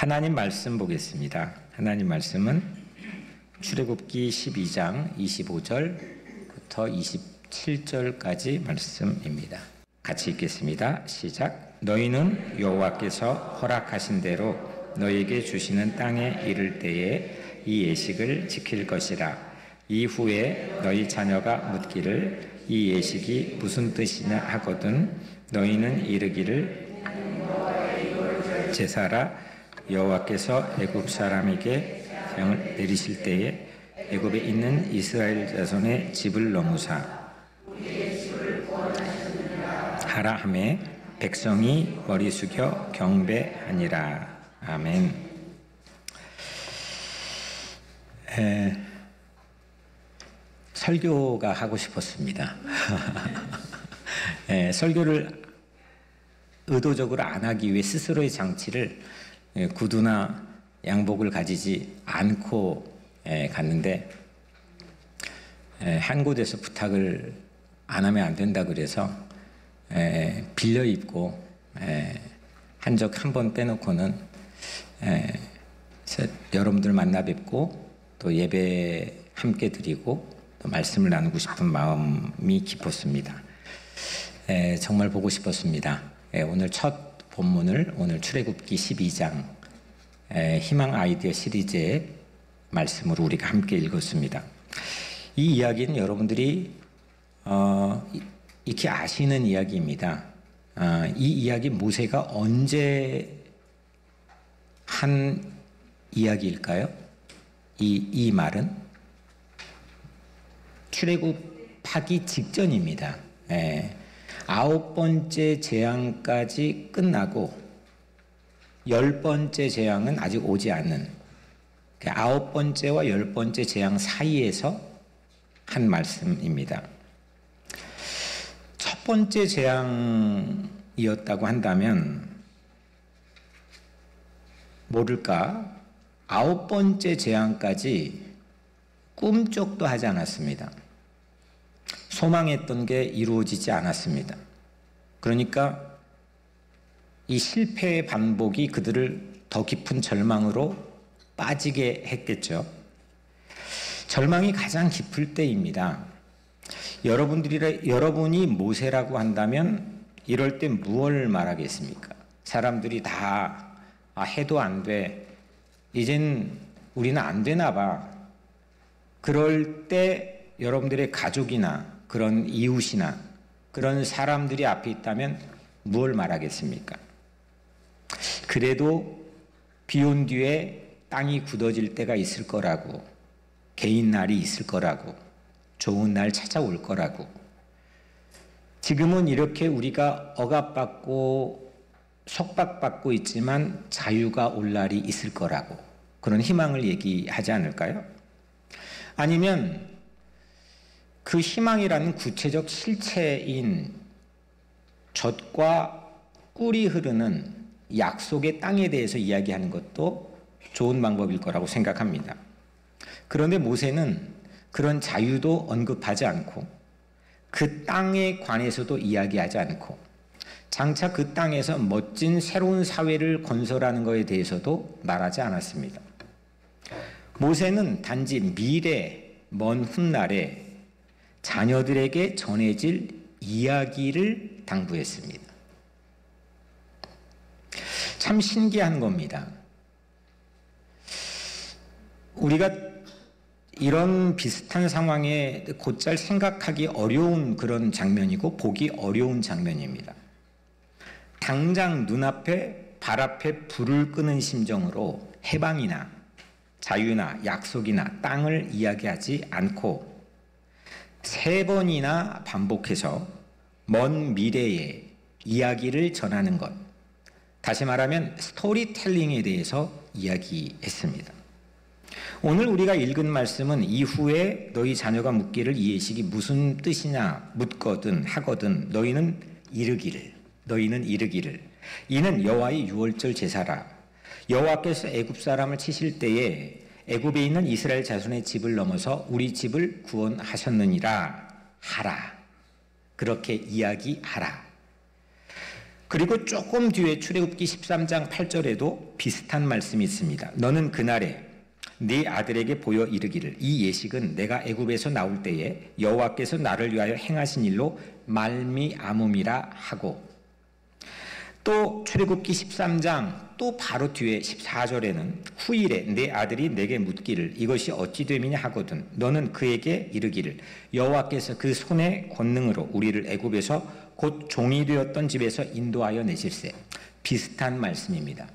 하나님 말씀 보겠습니다. 하나님 말씀은 출애굽기 12장 25절부터 27절까지 말씀입니다. 같이 읽겠습니다. 시작. 너희는 여호와께서 허락하신 대로 너희에게 주시는 땅에 이를 때에 이 예식을 지킬 것이라. 이후에 너희 자녀가 묻기를 이 예식이 무슨 뜻이냐 하거든 너희는 이르기를 제사라. 여호와께서 애굽 사람에게 재앙을 내리실 때에 애굽에 있는 이스라엘 자손의 집을 넘으사 하라 하매 백성이 머리 숙여 경배하니라. 아멘. 설교가 하고 싶었습니다. 설교를 의도적으로 안 하기 위해 스스로의 장치를 구두나 양복을 가지지 않고 갔는데 한 곳에서 부탁을 안 하면 안 된다 그래서 빌려 입고 한 적 한 번 빼놓고는 여러분들 만나 뵙고 또 예배 함께 드리고 또 말씀을 나누고 싶은 마음이 깊었습니다. 정말 보고 싶었습니다. 오늘 첫 본문을 오늘 출애굽기 12장 희망 아이디어 시리즈의 말씀으로 우리가 함께 읽었습니다. 이 이야기는 여러분들이 익히 아시는 이야기입니다. 이 이야기 모세가 언제 한 이야기일까요? 이 말은 출애굽하기 직전입니다. 9번째 재앙까지 끝나고 10번째 재앙은 아직 오지 않는 9번째와 10번째 재앙 사이에서 한 말씀입니다. 첫 번째 재앙이었다고 한다면 모를까 9번째 재앙까지 꿈쩍도 하지 않았습니다. 소망했던 게 이루어지지 않았습니다. 그러니까 이 실패의 반복이 그들을 더 깊은 절망으로 빠지게 했겠죠. 절망이 가장 깊을 때입니다. 여러분이 모세라고 한다면 이럴 때 무엇을 말하겠습니까? 사람들이 다 해도 안 돼. 이젠 우리는 안 되나 봐. 그럴 때 여러분들의 가족이나 그런 이웃이나 그런 사람들이 앞에 있다면 무엇을 말하겠습니까? 그래도 비 온 뒤에 땅이 굳어질 때가 있을 거라고, 개인 날이 있을 거라고, 좋은 날 찾아올 거라고. 지금은 이렇게 우리가 억압받고 속박받고 있지만 자유가 올 날이 있을 거라고, 그런 희망을 얘기하지 않을까요? 아니면 그 희망이라는 구체적 실체인 젖과 꿀이 흐르는 약속의 땅에 대해서 이야기하는 것도 좋은 방법일 거라고 생각합니다. 그런데 모세는 그런 자유도 언급하지 않고 그 땅에 관해서도 이야기하지 않고 장차 그 땅에서 멋진 새로운 사회를 건설하는 것에 대해서도 말하지 않았습니다. 모세는 단지 미래, 먼 훗날에 자녀들에게 전해질 이야기를 당부했습니다. 참 신기한 겁니다. 우리가 이런 비슷한 상황에 곧잘 생각하기 어려운 그런 장면이고 보기 어려운 장면입니다. 당장 눈앞에 발 앞에 불을 끄는 심정으로 해방이나 자유나 약속이나 땅을 이야기하지 않고 3번이나 반복해서 먼 미래의 이야기를 전하는 것, 다시 말하면 스토리텔링에 대해서 이야기했습니다. 오늘 우리가 읽은 말씀은 이후에 너희 자녀가 묻기를 이 예식이 무슨 뜻이냐 묻거든 하거든 너희는 이르기를 이는 여호와의 유월절 제사라. 여호와께서 애굽 사람을 치실 때에 애굽에 있는 이스라엘 자손의 집을 넘어서 우리 집을 구원하셨느니라 하라. 그렇게 이야기하라. 그리고 조금 뒤에 출애굽기 13장 8절에도 비슷한 말씀이 있습니다. 너는 그날에 네 아들에게 보여 이르기를 이 예식은 내가 애굽에서 나올 때에 여호와께서 나를 위하여 행하신 일로 말미암음이라 하고, 또 출애굽기 13장 또 바로 뒤에 14절에는 후일에 내 아들이 내게 묻기를 이것이 어찌 됨이냐 하거든 너는 그에게 이르기를 여호와께서 그 손의 권능으로 우리를 애굽에서 곧 종이 되었던 집에서 인도하여 내실세. 비슷한 말씀입니다.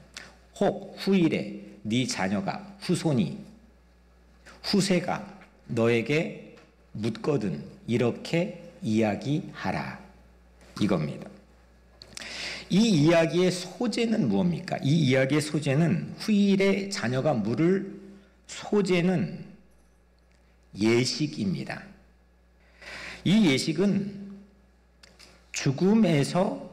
혹 후일에 네 자녀가 후손이 후세가 너에게 묻거든 이렇게 이야기하라 이겁니다. 이 이야기의 소재는 무엇입니까? 이 이야기의 소재는 후일에 자녀가 물을 소재는 예식입니다. 이 예식은 죽음에서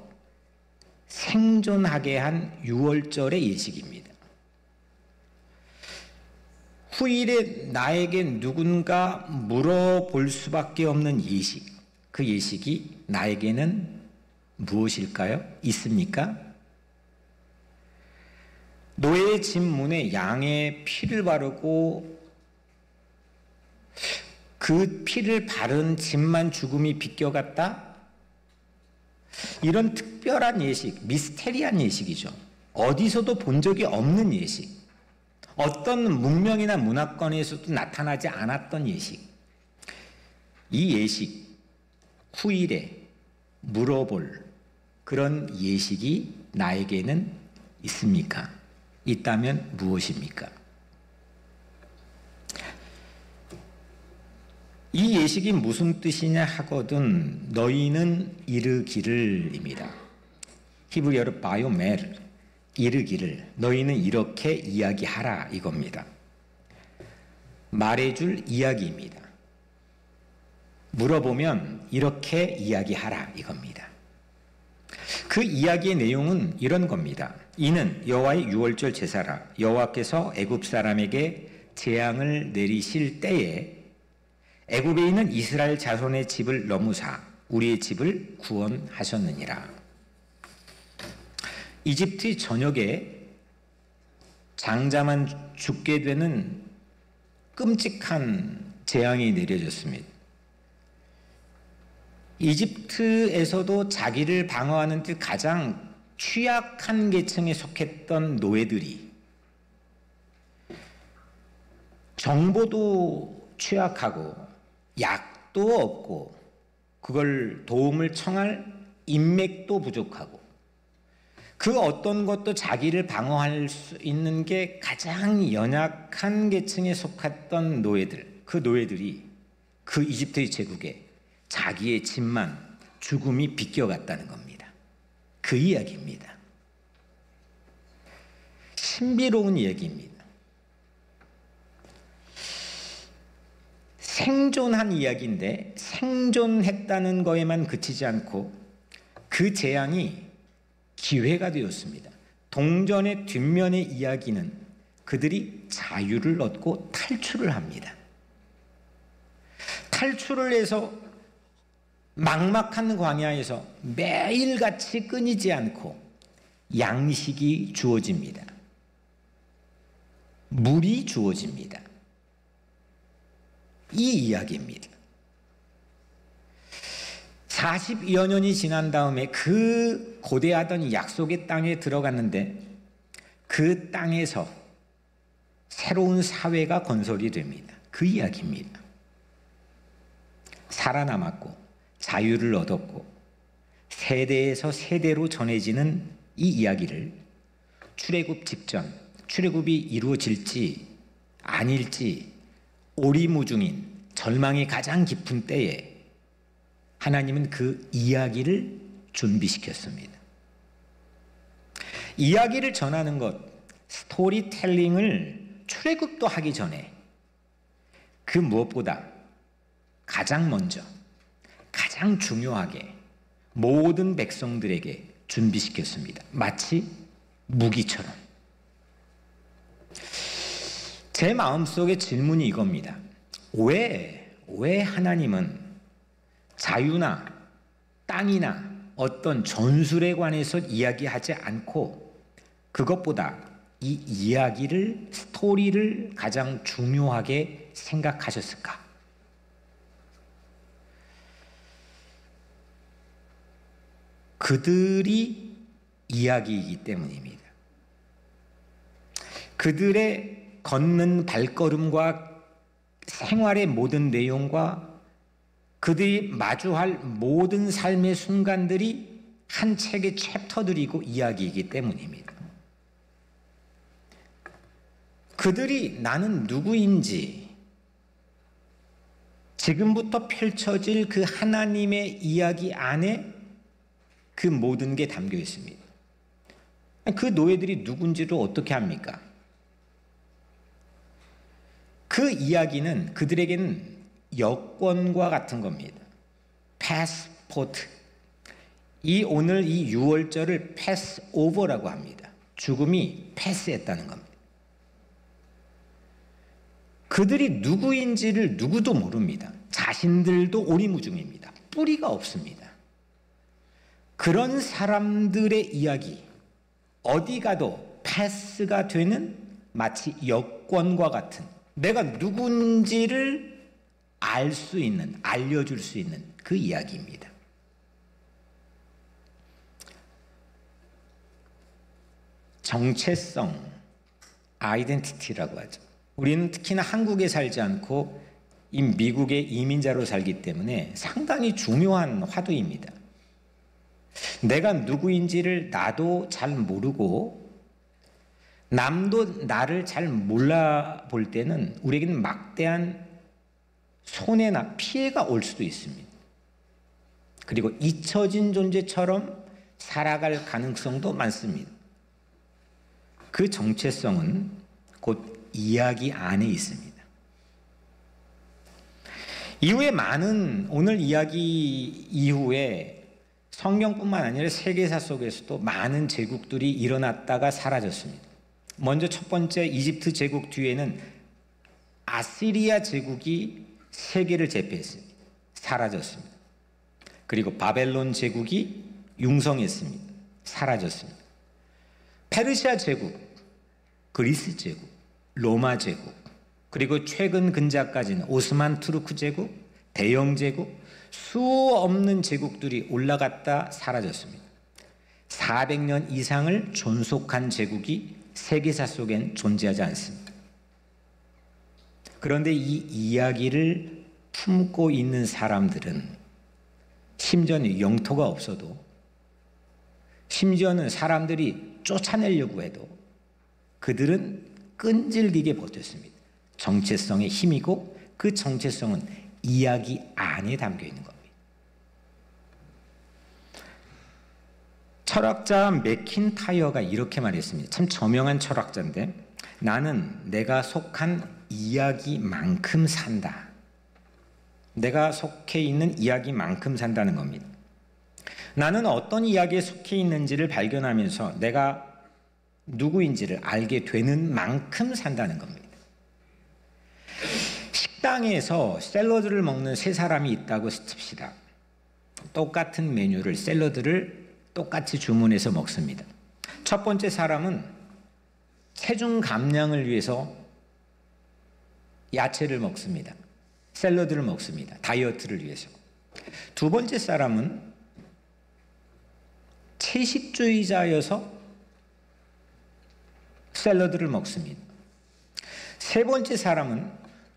생존하게 한 유월절의 예식입니다. 후일에 나에게 누군가 물어볼 수밖에 없는 예식, 그 예식이 나에게는 무엇일까요? 있습니까? 노예의 집 문에 양의 피를 바르고 그 피를 바른 집만 죽음이 비껴갔다? 이런 특별한 예식, 미스테리한 예식이죠. 어디서도 본 적이 없는 예식, 어떤 문명이나 문화권에서도 나타나지 않았던 예식. 이 예식, 후일에 물어볼 그런 예식이 나에게는 있습니까? 있다면 무엇입니까? 이 예식이 무슨 뜻이냐 하거든 너희는 이르기를입니다. 히브리어로 바요멜, 이르기를, 너희는 이렇게 이야기하라 이겁니다. 말해줄 이야기입니다. 물어보면 이렇게 이야기하라 이겁니다. 그 이야기의 내용은 이런 겁니다. 이는 여호와의 유월절 제사라. 여호와께서 애굽 사람에게 재앙을 내리실 때에 애굽에 있는 이스라엘 자손의 집을 넘으사 우리의 집을 구원하셨느니라. 이집트 전역에 장자만 죽게 되는 끔찍한 재앙이 내려졌습니다. 이집트에서도 자기를 방어하는 데 가장 취약한 계층에 속했던 노예들이 정보도 취약하고 약도 없고 그걸 도움을 청할 인맥도 부족하고 그 어떤 것도 자기를 방어할 수 있는 게 가장 연약한 계층에 속했던 노예들, 그 노예들이 그 이집트의 제국에 자기의 집만 죽음이 비껴갔다는 겁니다. 그 이야기입니다. 신비로운 얘기입니다. 생존한 이야기인데 생존했다는 거에만 그치지 않고 그 재앙이 기회가 되었습니다. 동전의 뒷면의 이야기는 그들이 자유를 얻고 탈출을 합니다. 탈출을 해서 막막한 광야에서 매일같이 끊이지 않고 양식이 주어집니다. 물이 주어집니다. 이 이야기입니다. 40여 년이 지난 다음에 그 고대하던 약속의 땅에 들어갔는데 그 땅에서 새로운 사회가 건설이 됩니다. 그 이야기입니다. 살아남았고 자유를 얻었고 세대에서 세대로 전해지는 이 이야기를 출애굽 직전, 출애굽이 이루어질지 아닐지 오리무중인 절망이 가장 깊은 때에 하나님은 그 이야기를 준비시켰습니다. 이야기를 전하는 것, 스토리텔링을 출애굽도 하기 전에 그 무엇보다 가장 먼저, 가장 중요하게 모든 백성들에게 준비시켰습니다. 마치 무기처럼. 제 마음속에 질문이 이겁니다. 왜 하나님은 자유나 땅이나 어떤 전술에 관해서 이야기하지 않고 그것보다 이 이야기를, 스토리를 가장 중요하게 생각하셨을까? 그들이 이야기이기 때문입니다. 그들의 걷는 발걸음과 생활의 모든 내용과 그들이 마주할 모든 삶의 순간들이 한 책의 챕터들이고 이야기이기 때문입니다. 그들이 나는 누구인지 지금부터 펼쳐질 그 하나님의 이야기 안에 그 모든 게 담겨 있습니다. 그 노예들이 누군지를 어떻게 합니까? 그 이야기는 그들에게는 여권과 같은 겁니다. 패스포트. 오늘 이 6월절을 패스오버라고 합니다. 죽음이 패스했다는 겁니다. 그들이 누구인지를 누구도 모릅니다. 자신들도 오리무중입니다. 뿌리가 없습니다. 그런 사람들의 이야기, 어디 가도 패스가 되는 마치 여권과 같은, 내가 누군지를 알 수 있는, 알려줄 수 있는 그 이야기입니다. 정체성, 아이덴티티라고 하죠. 우리는 특히나 한국에 살지 않고 이 미국의 이민자로 살기 때문에 상당히 중요한 화두입니다. 내가 누구인지를 나도 잘 모르고 남도 나를 잘 몰라볼 때는 우리에게는 막대한 손해나 피해가 올 수도 있습니다. 그리고 잊혀진 존재처럼 살아갈 가능성도 많습니다. 그 정체성은 곧 이야기 안에 있습니다. 이후에 많은, 오늘 이야기 이후에 성경뿐만 아니라 세계사 속에서도 많은 제국들이 일어났다가 사라졌습니다. 먼저 첫 번째 이집트 제국 뒤에는 아시리아 제국이 세계를 제패했습니다. 사라졌습니다. 그리고 바벨론 제국이 융성했습니다. 사라졌습니다. 페르시아 제국, 그리스 제국, 로마 제국, 그리고 최근 근자까지는 오스만 투르크 제국, 대영 제국, 수 없는 제국들이 올라갔다 사라졌습니다. 400년 이상을 존속한 제국이 세계사 속엔 존재하지 않습니다. 그런데 이 이야기를 품고 있는 사람들은 심지어는 영토가 없어도, 심지어는 사람들이 쫓아내려고 해도 그들은 끈질기게 버텼습니다. 정체성의 힘이고 그 정체성은 이야기 안에 담겨 있는 겁니다. 철학자 맥킨타이어가 이렇게 말했습니다. 참 저명한 철학자인데, 나는 내가 속한 이야기만큼 산다. 내가 속해 있는 이야기만큼 산다는 겁니다. 나는 어떤 이야기에 속해 있는지를 발견하면서 내가 누구인지를 알게 되는 만큼 산다는 겁니다. 식당에서 샐러드를 먹는 세 사람이 있다고 칩시다. 똑같은 메뉴를, 샐러드를 똑같이 주문해서 먹습니다. 첫 번째 사람은 체중 감량을 위해서 야채를 먹습니다. 샐러드를 먹습니다. 다이어트를 위해서. 두 번째 사람은 채식주의자여서 샐러드를 먹습니다. 세 번째 사람은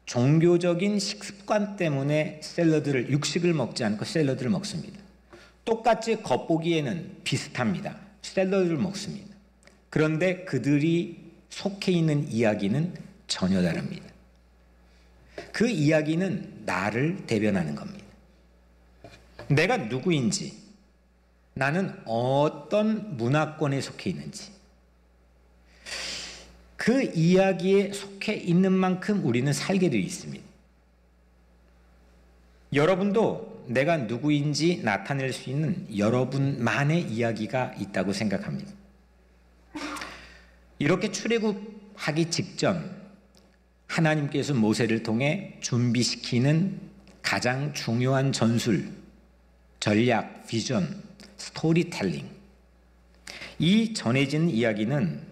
종교적인 식습관 때문에 육식을 먹지 않고 샐러드를 먹습니다. 똑같이 겉보기에는 비슷합니다. 샐러드를 먹습니다. 그런데 그들이 속해 있는 이야기는 전혀 다릅니다. 그 이야기는 나를 대변하는 겁니다. 내가 누구인지, 나는 어떤 문화권에 속해 있는지, 그 이야기에 속해 있는 만큼 우리는 살게 되어 있습니다. 여러분도 내가 누구인지 나타낼 수 있는 여러분만의 이야기가 있다고 생각합니다. 이렇게 출애굽하기 직전 하나님께서 모세를 통해 준비시키는 가장 중요한 전술, 전략, 비전, 스토리텔링. 이 전해진 이야기는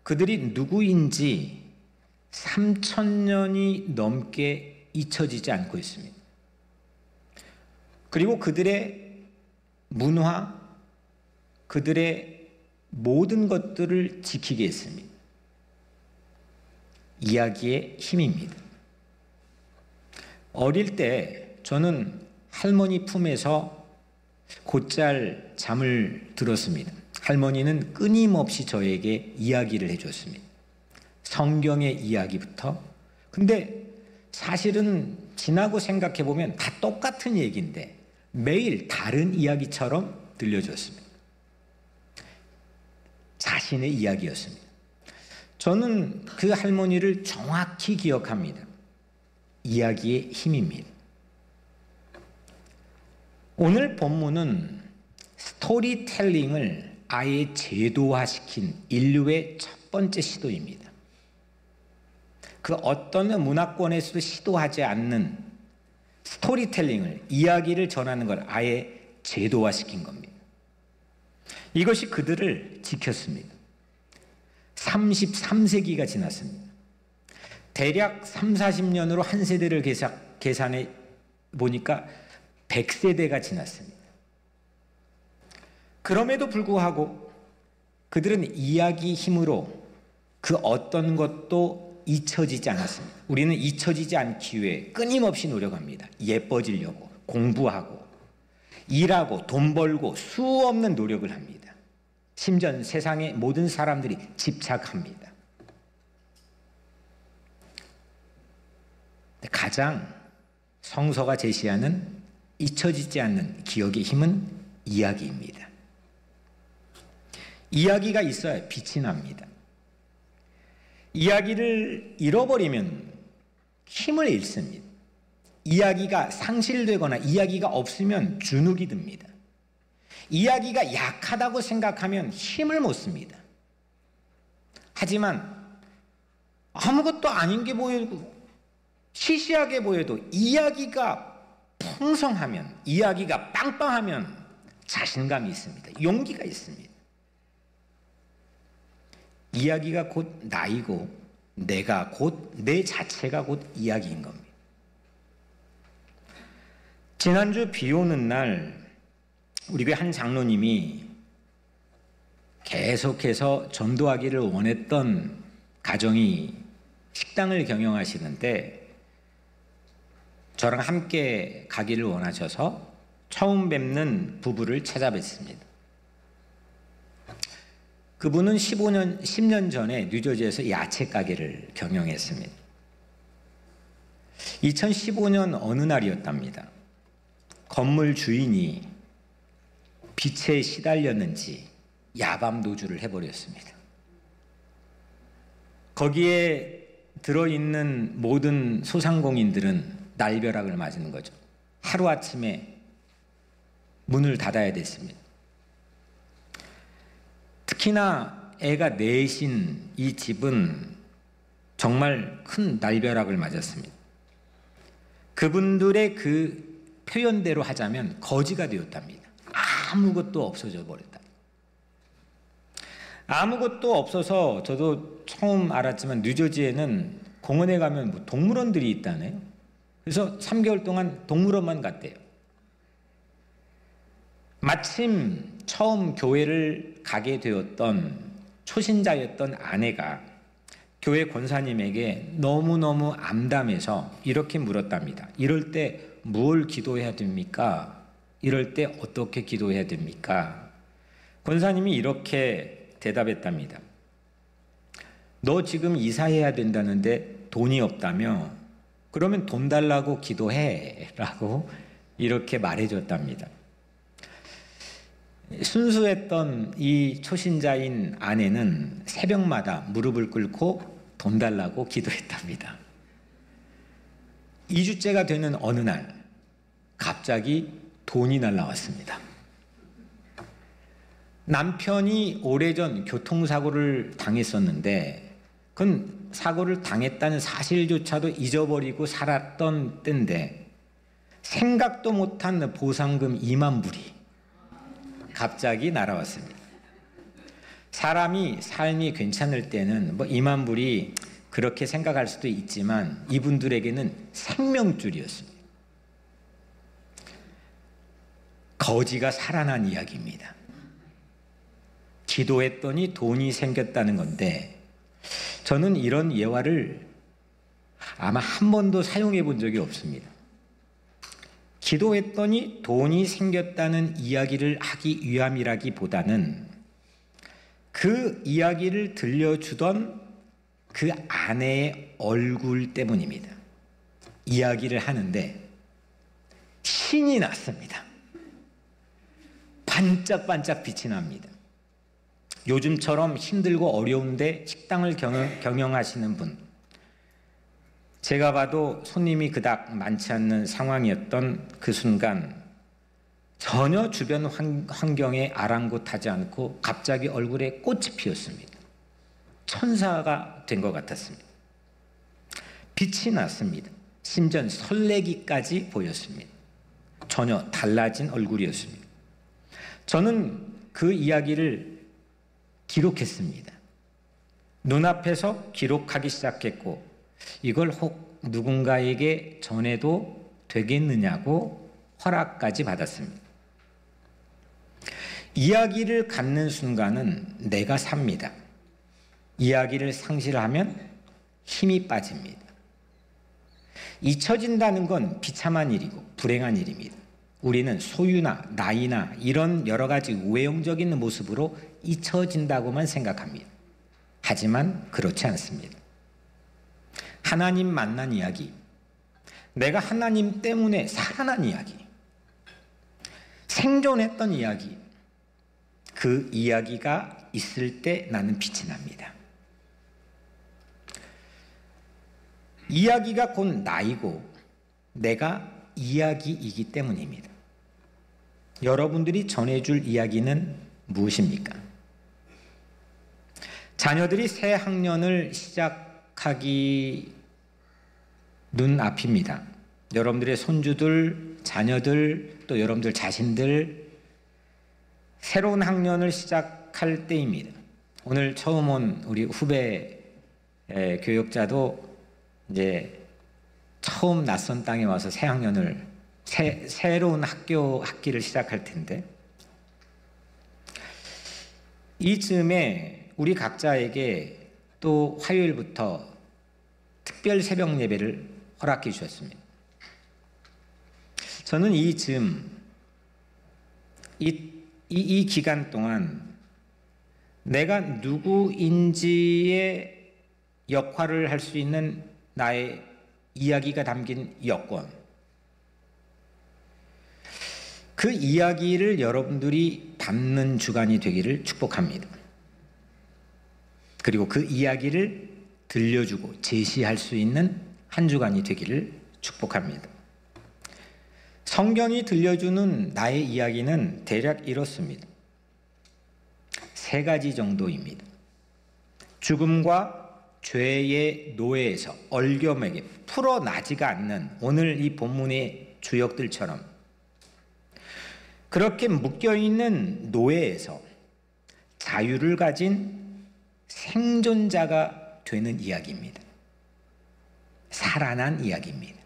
그들이 누구인지 3,000년이 넘게 잊혀지지 않고 있습니다. 그리고 그들의 문화, 그들의 모든 것들을 지키게 했습니다. 이야기의 힘입니다. 어릴 때 저는 할머니 품에서 곧잘 잠을 들었습니다. 할머니는 끊임없이 저에게 이야기를 해줬습니다. 성경의 이야기부터. 근데 사실은 지나고 생각해 보면 다 똑같은 얘기인데 매일 다른 이야기처럼 들려줬습니다. 자신의 이야기였습니다. 저는 그 할머니를 정확히 기억합니다. 이야기의 힘입니다. 오늘 본문은 스토리텔링을 아예 제도화시킨 인류의 첫 번째 시도입니다. 그 어떤 문화권에서도 시도하지 않는 스토리텔링을, 이야기를 전하는 걸 아예 제도화시킨 겁니다. 이것이 그들을 지켰습니다. 33세기가 지났습니다. 대략 3, 40년으로 한 세대를 계산해 보니까 100세대가 지났습니다. 그럼에도 불구하고 그들은 이야기 힘으로 그 어떤 것도 잊혀지지 않았습니다. 우리는 잊혀지지 않기 위해 끊임없이 노력합니다. 예뻐지려고, 공부하고, 일하고, 돈 벌고 수없는 노력을 합니다. 심지어 세상의 모든 사람들이 집착합니다. 가장 성서가 제시하는 잊혀지지 않는 기억의 힘은 이야기입니다. 이야기가 있어야 빛이 납니다. 이야기를 잃어버리면 힘을 잃습니다. 이야기가 상실되거나 이야기가 없으면 주눅이 듭니다. 이야기가 약하다고 생각하면 힘을 못 씁니다. 하지만 아무것도 아닌 게 보여도, 시시하게 보여도 이야기가 풍성하면, 이야기가 빵빵하면 자신감이 있습니다. 용기가 있습니다. 이야기가 곧 나이고 내가 곧, 내 자체가 곧 이야기인 겁니다. 지난주 비 오는 날 우리 교회 한 장로님이 계속해서 전도하기를 원했던 가정이 식당을 경영하시는데 저랑 함께 가기를 원하셔서 처음 뵙는 부부를 찾아뵀습니다. 그분은 10년 전에 뉴저지에서 야채 가게를 경영했습니다. 2015년 어느 날이었답니다. 건물 주인이 빛에 시달렸는지 야밤 도주를 해버렸습니다. 거기에 들어있는 모든 소상공인들은 날벼락을 맞는 거죠. 하루아침에 문을 닫아야 됐습니다. 특히나 애가 넷인 이 집은 정말 큰 날벼락을 맞았습니다. 그분들의 그 표현대로 하자면 거지가 되었답니다. 아무것도 없어져 버렸다. 아무것도 없어서 저도 처음 알았지만 뉴저지에는 공원에 가면 뭐 동물원들이 있다네요. 그래서 3개월 동안 동물원만 갔대요. 마침 처음 교회를 가게 되었던 초신자였던 아내가 교회 권사님에게 너무너무 암담해서 이렇게 물었답니다. 이럴 때 뭘 기도해야 됩니까? 이럴 때 어떻게 기도해야 됩니까? 권사님이 이렇게 대답했답니다. 너 지금 이사해야 된다는데 돈이 없다며? 그러면 돈 달라고 기도해 라고 이렇게 말해줬답니다. 순수했던 이 초신자인 아내는 새벽마다 무릎을 꿇고 돈 달라고 기도했답니다. 2주째가 되는 어느 날 갑자기 돈이 날라왔습니다. 남편이 오래전 교통사고를 당했었는데 그건 사고를 당했다는 사실조차도 잊어버리고 살았던 때인데 생각도 못한 보상금 2만 불이 갑자기 날아왔습니다. 사람이 삶이 괜찮을 때는 뭐 2만 불이 그렇게 생각할 수도 있지만 이분들에게는 생명줄이었습니다. 거지가 살아난 이야기입니다. 기도했더니 돈이 생겼다는 건데 저는 이런 예화를 아마 한 번도 사용해 본 적이 없습니다. 기도했더니 돈이 생겼다는 이야기를 하기 위함이라기보다는 그 이야기를 들려주던 그 아내의 얼굴 때문입니다. 이야기를 하는데 신이 났습니다. 반짝반짝 빛이 납니다. 요즘처럼 힘들고 어려운데 식당을 경영하시는 분, 제가 봐도 손님이 그닥 많지 않는 상황이었던 그 순간 전혀 주변 환경에 아랑곳하지 않고 갑자기 얼굴에 꽃이 피었습니다. 천사가 된 것 같았습니다. 빛이 났습니다. 심지어 설레기까지 보였습니다. 전혀 달라진 얼굴이었습니다. 저는 그 이야기를 기록했습니다. 눈앞에서 기록하기 시작했고 이걸 혹 누군가에게 전해도 되겠느냐고 허락까지 받았습니다. 이야기를 갖는 순간은 내가 삽니다. 이야기를 상실하면 힘이 빠집니다. 잊혀진다는 건 비참한 일이고 불행한 일입니다. 우리는 소유나 나이나 이런 여러 가지 외형적인 모습으로 잊혀진다고만 생각합니다. 하지만 그렇지 않습니다. 하나님 만난 이야기, 내가 하나님 때문에 살아난 이야기, 생존했던 이야기, 그 이야기가 있을 때 나는 빛이 납니다. 이야기가 곧 나이고 내가 이야기이기 때문입니다. 여러분들이 전해줄 이야기는 무엇입니까? 자녀들이 새 학년을 시작하기 눈앞입니다. 여러분들의 손주들, 자녀들, 또 여러분들 자신들 새로운 학년을 시작할 때입니다. 오늘 처음 온 우리 후배 교역자도 이제 처음 낯선 땅에 와서 새 학년을 새로운 학기를 시작할 텐데 이쯤에 우리 각자에게 또 화요일부터 특별 새벽 예배를 허락해 주셨습니다. 저는 이 기간 동안 내가 누구인지의 역할을 할 수 있는 나의 이야기가 담긴 여권, 그 이야기를 여러분들이 담는 주간이 되기를 축복합니다. 그리고 그 이야기를 들려주고 제시할 수 있는 한 주간이 되기를 축복합니다. 성경이 들려주는 나의 이야기는 대략 이렇습니다. 3가지 정도입니다. 죽음과 죄의 노예에서 얼겨매게 풀어나지가 않는 오늘 이 본문의 주역들처럼 그렇게 묶여있는 노예에서 자유를 가진 생존자가 되는 이야기입니다. 살아난 이야기입니다.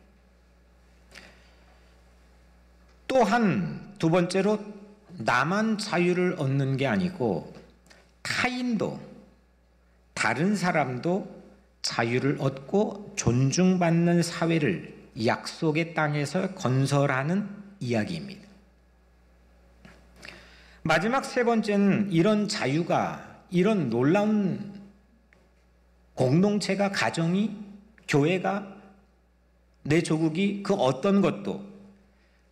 또한 두 번째로 나만 자유를 얻는 게 아니고 타인도 다른 사람도 자유를 얻고 존중받는 사회를 약속의 땅에서 건설하는 이야기입니다. 마지막 3번째는 이런 자유가, 이런 놀라운 공동체가, 가정이, 교회가, 내 조국이 그 어떤 것도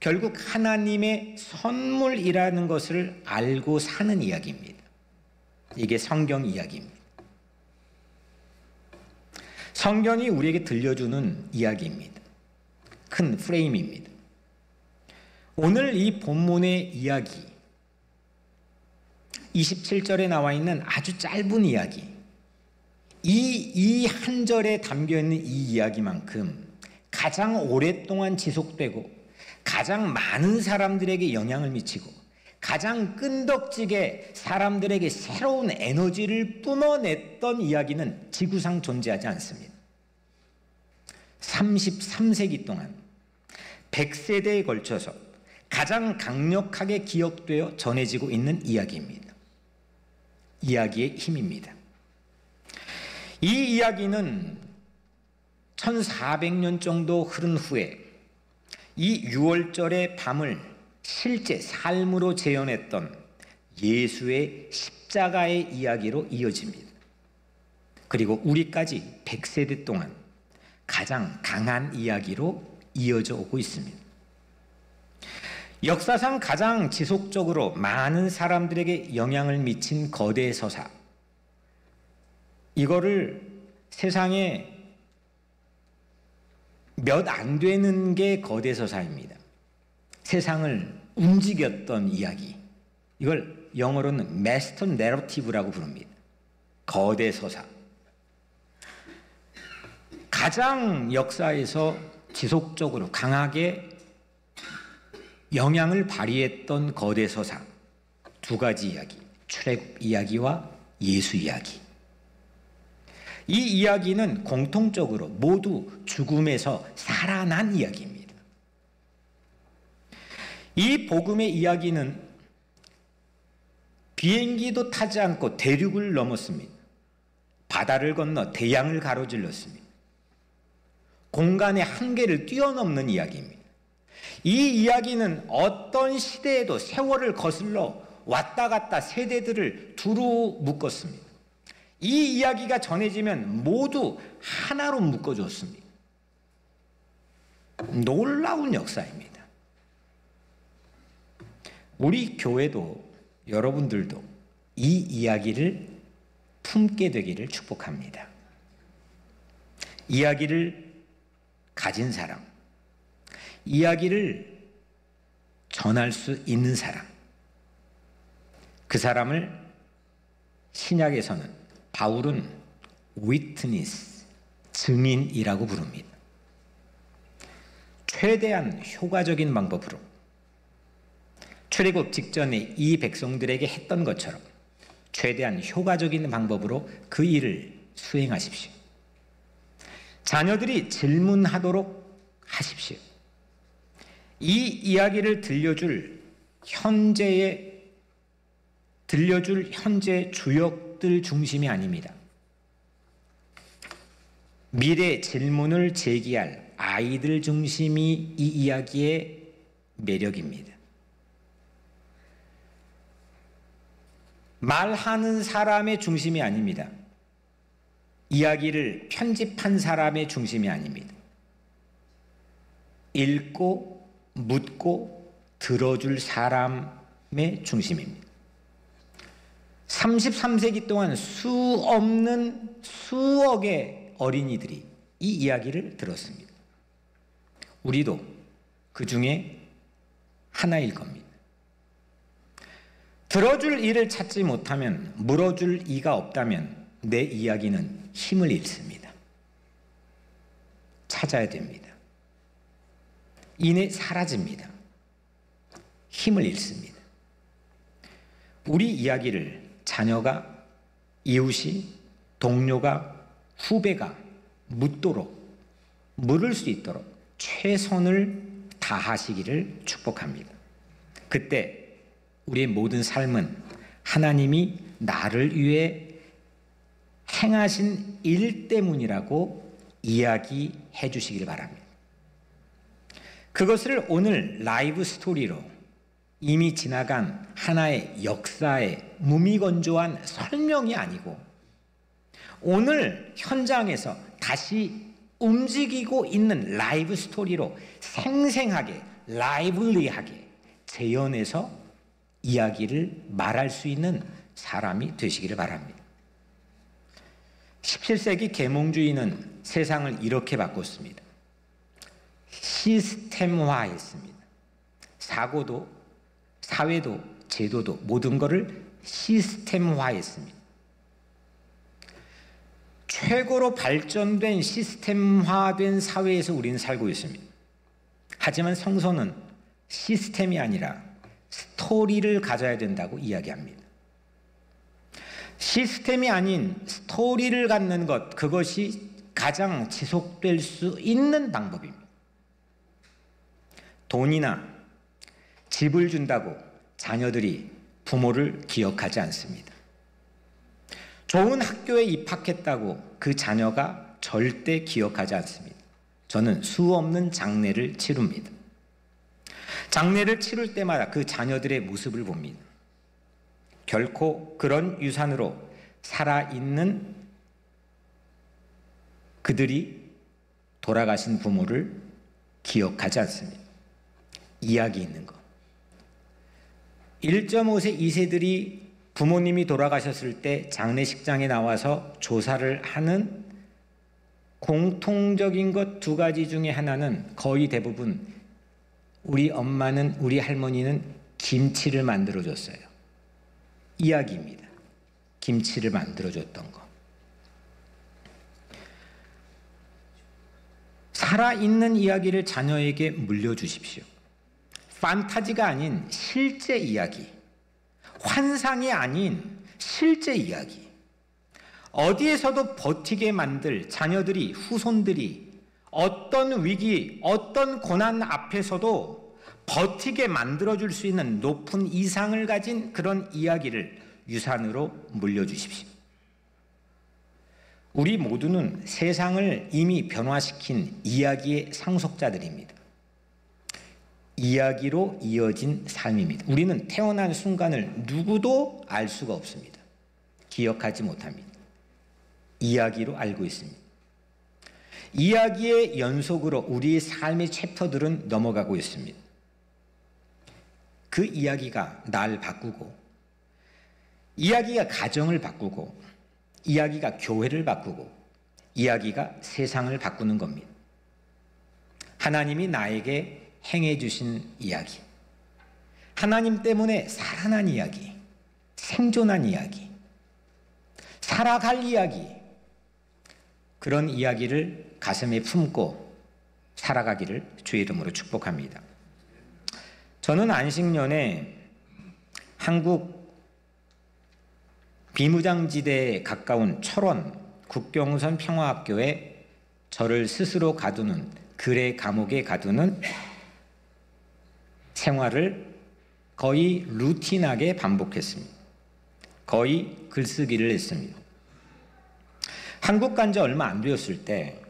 결국 하나님의 선물이라는 것을 알고 사는 이야기입니다. 이게 성경 이야기입니다. 성경이 우리에게 들려주는 이야기입니다. 큰 프레임입니다. 오늘 이 본문의 이야기, 27절에 나와 있는 아주 짧은 이야기, 이 한 절에 담겨있는 이 이야기만큼 가장 오랫동안 지속되고 가장 많은 사람들에게 영향을 미치고 가장 끈덕지게 사람들에게 새로운 에너지를 뿜어냈던 이야기는 지구상 존재하지 않습니다. 33세기 동안 100세대에 걸쳐서 가장 강력하게 기억되어 전해지고 있는 이야기입니다. 이야기의 힘입니다. 이 이야기는 1400년 정도 흐른 후에 이 6월절의 밤을 실제 삶으로 재현했던 예수의 십자가의 이야기로 이어집니다. 그리고 우리까지 100세대 동안 가장 강한 이야기로 이어져 오고 있습니다. 역사상 가장 지속적으로 많은 사람들에게 영향을 미친 거대 서사, 이거를 세상에 몇 안 되는 게 거대 서사입니다. 세상을 움직였던 이야기, 이걸 영어로는 마스터 내러티브라고 부릅니다. 거대 서사. 가장 역사에서 지속적으로 강하게 영향을 발휘했던 거대 서사, 두 가지 이야기, 출애굽 이야기와 예수 이야기. 이 이야기는 공통적으로 모두 죽음에서 살아난 이야기입니다. 이 복음의 이야기는 비행기도 타지 않고 대륙을 넘었습니다. 바다를 건너 대양을 가로질렀습니다. 공간의 한계를 뛰어넘는 이야기입니다. 이 이야기는 어떤 시대에도 세월을 거슬러 왔다 갔다 세대들을 두루 묶었습니다. 이 이야기가 전해지면 모두 하나로 묶어줬습니다. 놀라운 역사입니다. 우리 교회도 여러분들도 이 이야기를 품게 되기를 축복합니다. 이야기를 가진 사람, 이야기를 전할 수 있는 사람, 그 사람을 신약에서는 바울은 witness, 증인이라고 부릅니다. 최대한 효과적인 방법으로 출애굽 직전에 이 백성들에게 했던 것처럼 최대한 효과적인 방법으로 그 일을 수행하십시오. 자녀들이 질문하도록 하십시오. 이 이야기를 들려줄 현재 주역들 중심이 아닙니다. 미래 질문을 제기할 아이들 중심이 이 이야기의 매력입니다. 말하는 사람의 중심이 아닙니다. 이야기를 편집한 사람의 중심이 아닙니다. 읽고 묻고 들어줄 사람의 중심입니다. 33세기 동안 수억의 어린이들이 이 이야기를 들었습니다. 우리도 그 중에 하나일 겁니다. 들어줄 이를 찾지 못하면, 물어줄 이가 없다면 내 이야기는 힘을 잃습니다. 찾아야 됩니다. 이내 사라집니다. 힘을 잃습니다. 우리 이야기를 자녀가, 이웃이, 동료가, 후배가 물을 수 있도록 최선을 다하시기를 축복합니다. 그때 우리의 모든 삶은 하나님이 나를 위해 행하신 일 때문이라고 이야기해 주시길 바랍니다. 그것을 오늘 라이브 스토리로 이미 지나간 하나의 역사의 무미건조한 설명이 아니고 오늘 현장에서 다시 움직이고 있는 라이브 스토리로 생생하게, 라이블리하게 재현해서 이야기를 말할 수 있는 사람이 되시기를 바랍니다. 17세기 계몽주의는 세상을 이렇게 바꿨습니다. 시스템화했습니다. 사고도, 사회도, 제도도 모든 것을 시스템화했습니다. 최고로 발전된 시스템화된 사회에서 우리는 살고 있습니다. 하지만 성서는 시스템이 아니라 스토리를 가져야 된다고 이야기합니다. 시스템이 아닌 스토리를 갖는 것, 그것이 가장 지속될 수 있는 방법입니다. 돈이나 집을 준다고 자녀들이 부모를 기억하지 않습니다. 좋은 학교에 입학했다고 그 자녀가 절대 기억하지 않습니다. 저는 수없는 장례를 치릅니다. 장례를 치를 때마다 그 자녀들의 모습을 봅니다. 결코 그런 유산으로 살아있는 그들이 돌아가신 부모를 기억하지 않습니다. 이야기 있는 것. 1.5세, 2세들이 부모님이 돌아가셨을 때 장례식장에 나와서 조사를 하는 공통적인 것 두 가지 중에 하나는 거의 대부분 우리 엄마는, 우리 할머니는 김치를 만들어줬어요. 이야기입니다. 김치를 만들어줬던 거. 살아있는 이야기를 자녀에게 물려주십시오. 판타지가 아닌 실제 이야기, 환상이 아닌 실제 이야기. 어디에서도 버티게 만들 자녀들이, 후손들이 어떤 위기, 어떤 고난 앞에서도 버티게 만들어줄 수 있는 높은 이상을 가진 그런 이야기를 유산으로 물려주십시오. 우리 모두는 세상을 이미 변화시킨 이야기의 상속자들입니다. 이야기로 이어진 삶입니다. 우리는 태어난 순간을 누구도 알 수가 없습니다. 기억하지 못합니다. 이야기로 알고 있습니다. 이야기의 연속으로 우리의 삶의 챕터들은 넘어가고 있습니다. 그 이야기가 날 바꾸고, 이야기가 가정을 바꾸고, 이야기가 교회를 바꾸고, 이야기가 세상을 바꾸는 겁니다. 하나님이 나에게 행해 주신 이야기, 하나님 때문에 살아난 이야기, 생존한 이야기, 살아갈 이야기, 그런 이야기를 가슴에 품고 살아가기를 주의 이름으로 축복합니다. 저는 안식년에 한국 비무장지대에 가까운 철원 국경선 평화학교에 저를 스스로 가두는, 글의 감옥에 가두는 생활을 거의 루틴하게 반복했습니다. 거의 글쓰기를 했습니다. 한국 간 지 얼마 안 되었을 때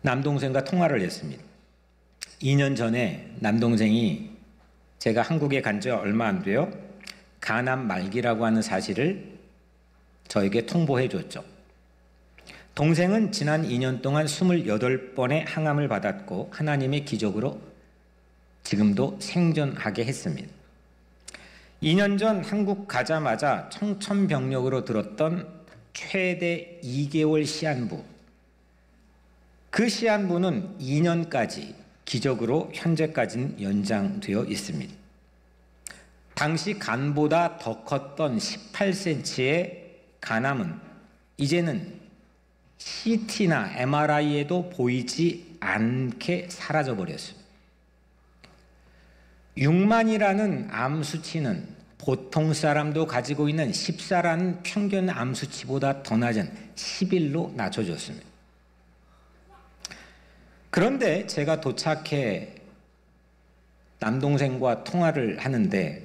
남동생과 통화를 했습니다. 2년 전에 남동생이 제가 한국에 간 지 얼마 안 돼요, 간암 말기라고 하는 사실을 저에게 통보해 줬죠. 동생은 지난 2년 동안 28번의 항암을 받았고 하나님의 기적으로 지금도 생존하게 했습니다. 2년 전 한국 가자마자 청천벽력으로 들었던 최대 2개월 시한부, 그 시한부는 2년까지 기적으로 현재까지는 연장되어 있습니다. 당시 간보다 더 컸던 18cm의 간암은 이제는 CT나 MRI에도 보이지 않게 사라져버렸습니다. 6만이라는 암 수치는 보통 사람도 가지고 있는 14라는 평균 암 수치보다 더 낮은 11로 낮춰졌습니다. 그런데 제가 도착해 남동생과 통화를 하는데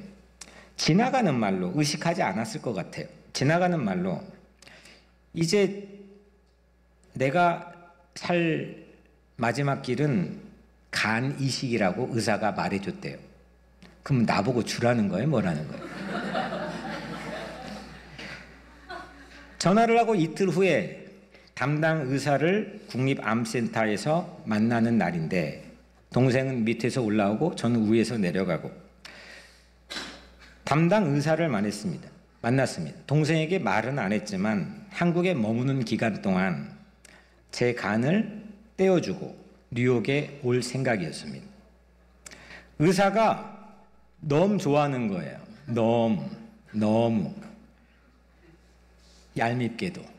지나가는 말로, 의식하지 않았을 것 같아요. 지나가는 말로 이제 내가 살 마지막 길은 간 이식이라고 의사가 말해줬대요. 그럼 나보고 주라는 거예요? 뭐라는 거예요? 전화를 하고 이틀 후에 담당 의사를 국립암센터에서 만나는 날인데 동생은 밑에서 올라오고 저는 위에서 내려가고 담당 의사를 만났습니다. 동생에게 말은 안 했지만 한국에 머무는 기간 동안 제 간을 떼어주고 뉴욕에 올 생각이었습니다. 의사가 너무 좋아하는 거예요. 너무 얄밉게도.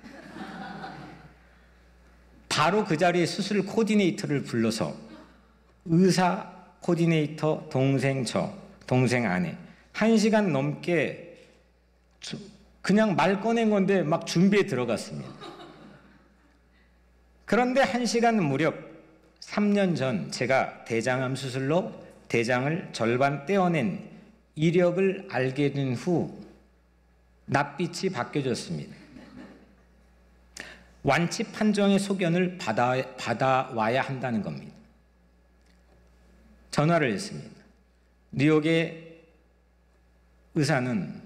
바로 그 자리에 수술 코디네이터를 불러서 의사 코디네이터, 동생 동생 아내 1시간 넘게 그냥 말 꺼낸 건데 막 준비에 들어갔습니다. 그런데 1시간 무렵 3년 전 제가 대장암 수술로 대장을 절반 떼어낸 이력을 알게 된 후 낯빛이 바뀌어졌습니다. 완치 판정의 소견을 받아와야 한다는 겁니다. 전화를 했습니다. 뉴욕의 의사는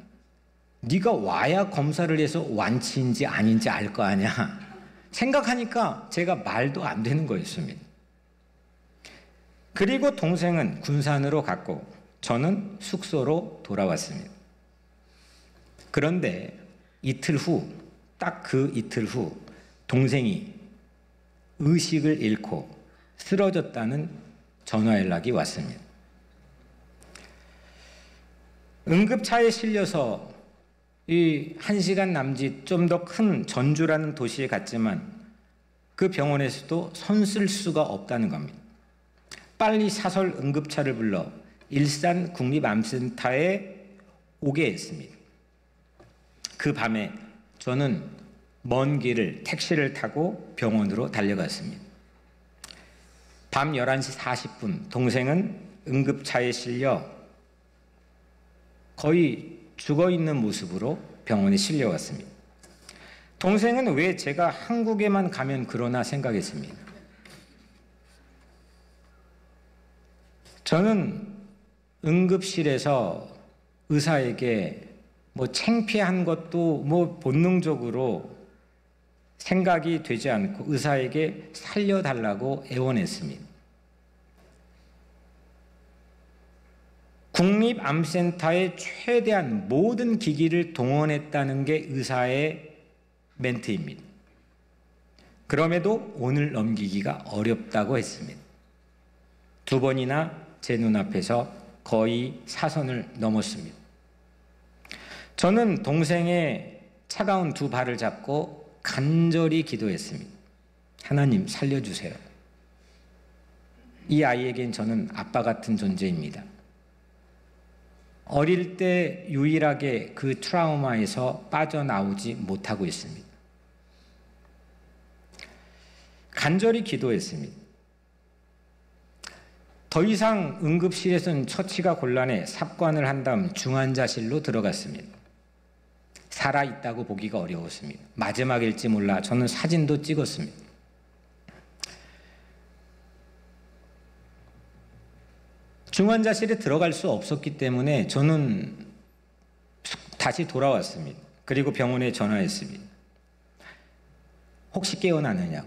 네가 와야 검사를 해서 완치인지 아닌지 알 거 아니야. 생각하니까 제가 말도 안 되는 거였습니다. 그리고 동생은 군산으로 갔고 저는 숙소로 돌아왔습니다. 그런데 이틀 후, 딱 그 이틀 후 동생이 의식을 잃고 쓰러졌다는 전화 연락이 왔습니다. 응급차에 실려서 이 1시간 남짓 좀 더 큰 전주라는 도시에 갔지만 그 병원에서도 손쓸 수가 없다는 겁니다. 빨리 사설 응급차를 불러 일산 국립암센터에 오게 했습니다. 그 밤에 저는 먼 길을 택시를 타고 병원으로 달려갔습니다. 밤 11시 40분 동생은 응급차에 실려 거의 죽어있는 모습으로 병원에 실려왔습니다. 동생은 왜 제가 한국에만 가면 그러나 생각했습니다. 저는 응급실에서 의사에게 창피한 것도 본능적으로 생각이 되지 않고 의사에게 살려달라고 애원했습니다. 국립암센터에 최대한 모든 기기를 동원했다는 게 의사의 멘트입니다. 그럼에도 오늘 넘기기가 어렵다고 했습니다. 2번이나 제 눈앞에서 거의 사선을 넘었습니다. 저는 동생의 차가운 2 발을 잡고 간절히 기도했습니다. 하나님 살려주세요. 이 아이에겐 저는 아빠 같은 존재입니다. 어릴 때 유일하게 그 트라우마에서 빠져나오지 못하고 있습니다. 간절히 기도했습니다. 더 이상 응급실에서는 처치가 곤란해 삽관을 한 다음 중환자실로 들어갔습니다. 살아있다고 보기가 어려웠습니다. 마지막일지 몰라 저는 사진도 찍었습니다. 중환자실에 들어갈 수 없었기 때문에 저는 다시 돌아왔습니다. 그리고 병원에 전화했습니다. 혹시 깨어나느냐고.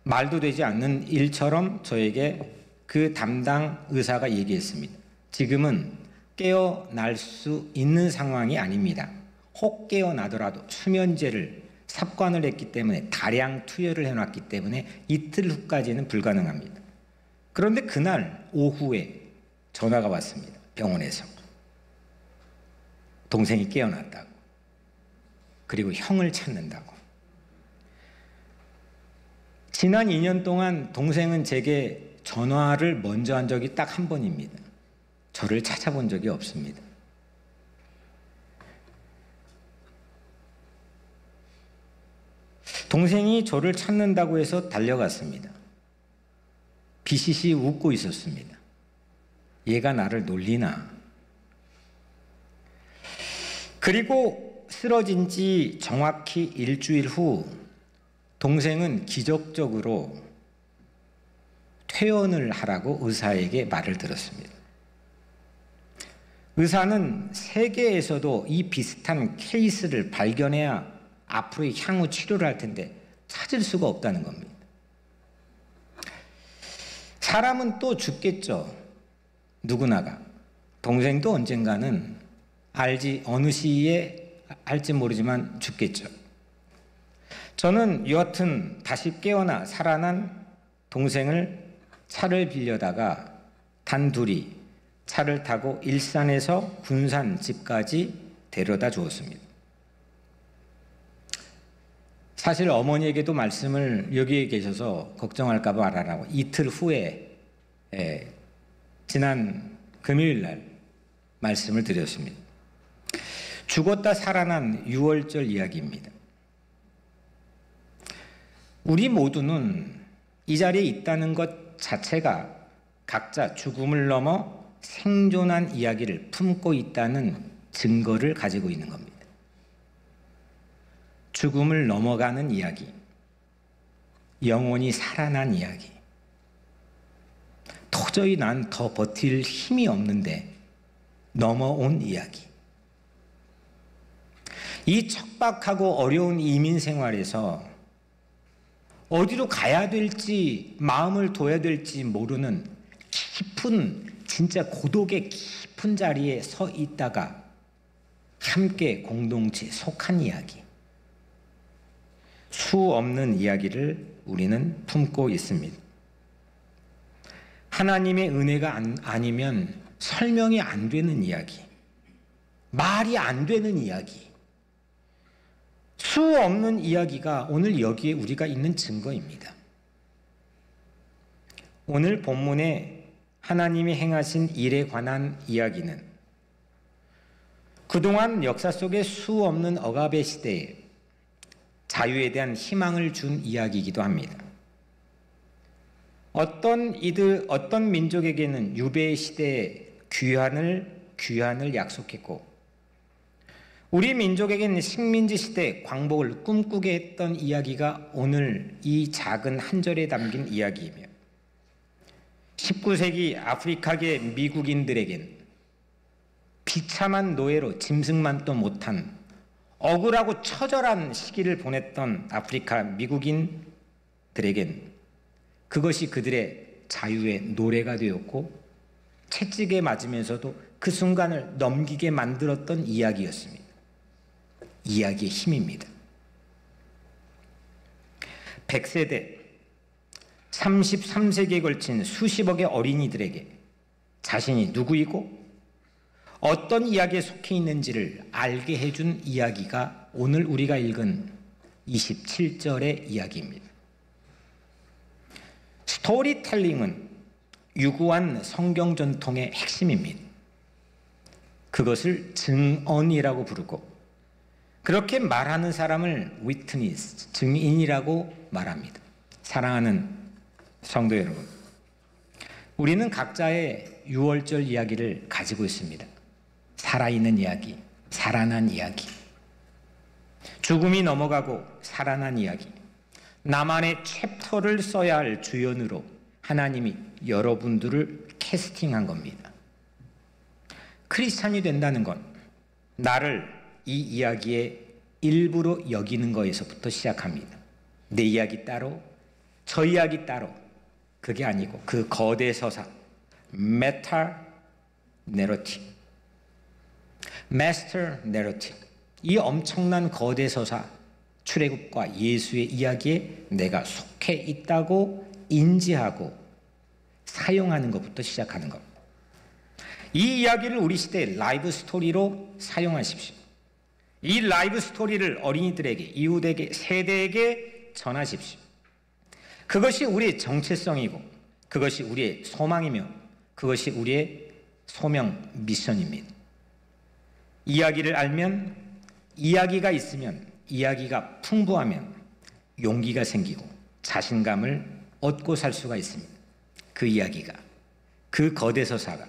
말도 되지 않는 일처럼 저에게 그 담당 의사가 얘기했습니다. 지금은 깨어날 수 있는 상황이 아닙니다. 혹 깨어나더라도 수면제를 삽관을 했기 때문에 다량 투여를 해놨기 때문에 이틀 후까지는 불가능합니다. 그런데 그날 오후에 전화가 왔습니다. 병원에서. 동생이 깨어났다고. 그리고 형을 찾는다고. 지난 2년 동안 동생은 제게 전화를 먼저 한 적이 딱 1번입니다. 저를 찾아본 적이 없습니다. 동생이 저를 찾는다고 해서 달려갔습니다. 비시시 웃고 있었습니다. 얘가 나를 놀리나. 그리고 쓰러진 지 정확히 일주일 후 동생은 기적적으로 퇴원을 하라고 의사에게 말을 들었습니다. 의사는 세계에서도 이 비슷한 케이스를 발견해야 앞으로 향후 치료를 할 텐데 찾을 수가 없다는 겁니다. 사람은 또 죽겠죠. 누구나가. 동생도 언젠가는 어느 시기에 알지 모르지만 죽겠죠. 저는 여하튼 다시 깨어나 살아난 동생을 차를 빌려다가 단둘이 차를 타고 일산에서 군산 집까지 데려다 주었습니다. 사실 어머니에게도 말씀을 여기에 계셔서 걱정할까 봐 말하라고 이틀 후에 지난 금요일 날 말씀을 드렸습니다. 죽었다 살아난 유월절 이야기입니다. 우리 모두는 이 자리에 있다는 것 자체가 각자 죽음을 넘어 생존한 이야기를 품고 있다는 증거를 가지고 있는 겁니다. 죽음을 넘어가는 이야기, 영원히 살아난 이야기. 도저히 난 더 버틸 힘이 없는데 넘어온 이야기. 이 척박하고 어려운 이민 생활에서 어디로 가야 될지, 마음을 둬야 될지 모르는 깊은, 진짜 고독의 깊은 자리에 서 있다가 함께 공동체에 속한 이야기. 수 없는 이야기를 우리는 품고 있습니다. 하나님의 은혜가 아니면 설명이 안 되는 이야기, 말이 안 되는 이야기, 수 없는 이야기가 오늘 여기에 우리가 있는 증거입니다. 오늘 본문에 하나님이 행하신 일에 관한 이야기는 그동안 역사 속에 수 없는 억압의 시대에 자유에 대한 희망을 준 이야기이기도 합니다. 어떤 민족에게는 유배 시대에 귀환을 약속했고, 우리 민족에게는 식민지 시대 광복을 꿈꾸게 했던 이야기가 오늘 이 작은 한 절에 담긴 이야기이며, 19세기 아프리카계 미국인들에겐 비참한 노예로 짐승만도 못한 억울하고 처절한 시기를 보냈던 아프리카 미국인들에겐 그것이 그들의 자유의 노래가 되었고, 채찍에 맞으면서도 그 순간을 넘기게 만들었던 이야기였습니다. 이야기의 힘입니다. 100세대, 33세기에 걸친 수십억의 어린이들에게 자신이 누구이고 어떤 이야기에 속해 있는지를 알게 해준 이야기가 오늘 우리가 읽은 27절의 이야기입니다. 스토리텔링은 유구한 성경 전통의 핵심입니다. 그것을 증언이라고 부르고, 그렇게 말하는 사람을 위트니스, 증인이라고 말합니다. 사랑하는 성도 여러분, 우리는 각자의 유월절 이야기를 가지고 있습니다. 살아있는 이야기, 살아난 이야기, 죽음이 넘어가고 살아난 이야기, 나만의 챕터를 써야 할 주연으로 하나님이 여러분들을 캐스팅한 겁니다. 크리스찬이 된다는 건 나를 이 이야기의 일부로 여기는 거에서부터 시작합니다. 내 이야기 따로, 저 이야기 따로, 그게 아니고 그 거대 서사, 메타 내러티브, 마스터 내러티브, 이 엄청난 거대 서사, 출애굽과 예수의 이야기에 내가 속해 있다고 인지하고 사용하는 것부터 시작하는 것. 이 이야기를 우리 시대의 라이브 스토리로 사용하십시오. 이 라이브 스토리를 어린이들에게, 이웃에게, 세대에게 전하십시오. 그것이 우리의 정체성이고, 그것이 우리의 소망이며, 그것이 우리의 소명 미션입니다. 이야기를 알면, 이야기가 있으면, 이야기가 풍부하면 용기가 생기고 자신감을 얻고 살 수가 있습니다. 그 이야기가, 그 거대 서사가,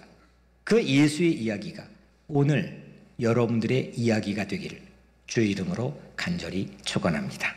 그 예수의 이야기가 오늘 여러분들의 이야기가 되기를 주의 이름으로 간절히 축원합니다.